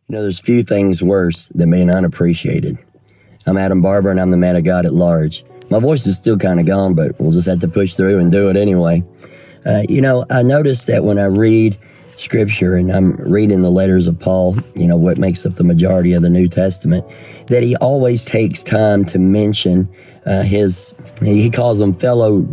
There's few things worse than being unappreciated. I'm Adam Barber, and I'm the man of God at large. My voice is still kind of gone, but we'll just have to push through and do it anyway. I noticed that when I read Scripture, and I'm reading the letters of Paul, what makes up the majority of the New Testament, that he always takes time to mention he calls them fellow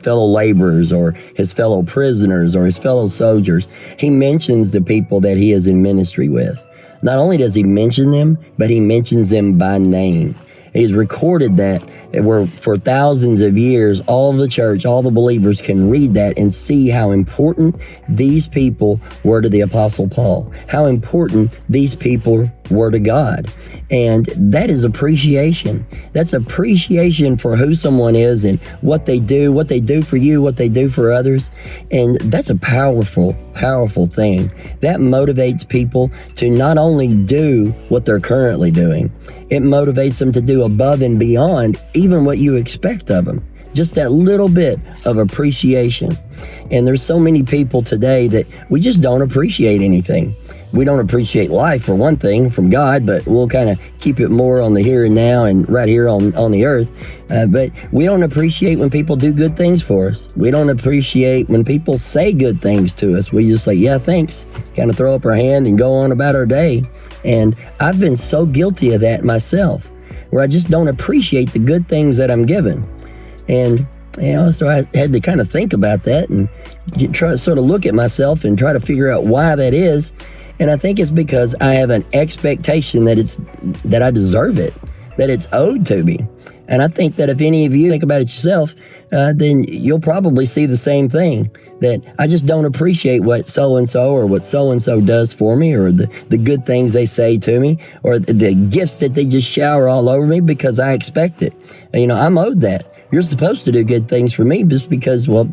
laborers, or his fellow prisoners, or his fellow soldiers. He mentions the people that he is in ministry with. Not only does he mention them, but he mentions them by name. He's recorded that where for thousands of years, all of the church, all the believers can read that and see how important these people were to the Apostle Paul, how important these people were to God. And that is appreciation. That's appreciation for who someone is and what they do for you, what they do for others. And that's a powerful, powerful thing. That motivates people to not only do what they're currently doing, it motivates them to do above and beyond even what you expect of them. Just that little bit of appreciation. And there's so many people today that we just don't appreciate anything. We don't appreciate life, for one thing, from God, but we'll kind of keep it more on the here and now and right here on the earth. But we don't appreciate when people do good things for us. We don't appreciate when people say good things to us. We just say, yeah, thanks, kind of throw up our hand and go on about our day. And I've been so guilty of that myself, where I just don't appreciate the good things that I'm given. And so I had to kind of think about that and try to sort of look at myself and try to figure out why that is. And I think it's because I have an expectation that I deserve it, that it's owed to me. And I think that if any of you think about it yourself, then you'll probably see the same thing, that I just don't appreciate what so-and-so or what so-and-so does for me, or the good things they say to me, or the gifts that they just shower all over me because I expect it. I'm owed that. You're supposed to do good things for me just because, well,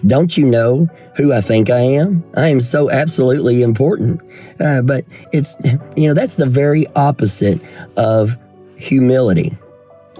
don't you know who I think I am? I am so absolutely important. But it's, that's the very opposite of humility.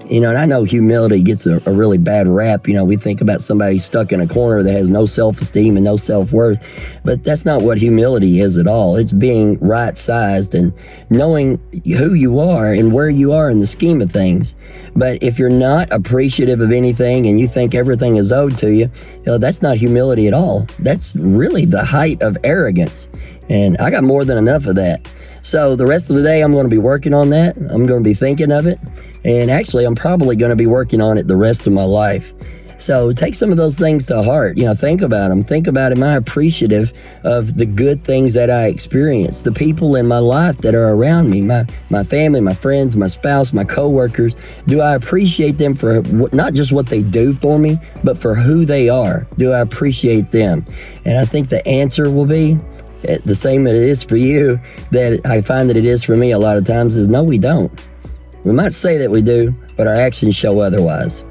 And I know humility gets a really bad rap. We think about somebody stuck in a corner that has no self-esteem and no self-worth. But that's not what humility is at all. It's being right-sized and knowing who you are and where you are in the scheme of things. But if you're not appreciative of anything and you think everything is owed to you, that's not humility at all. That's really the height of arrogance. And I got more than enough of that. So the rest of the day, I'm going to be working on that. I'm going to be thinking of it. And actually, I'm probably going to be working on it the rest of my life. So take some of those things to heart. Think about them. Think about, am I appreciative of the good things that I experience? The people in my life that are around me, my family, my friends, my spouse, my coworkers. Do I appreciate them for not just what they do for me, but for who they are? Do I appreciate them? And I think the answer will be the same that it is for you, that I find that it is for me a lot of times, is no, we don't. We might say that we do, but our actions show otherwise.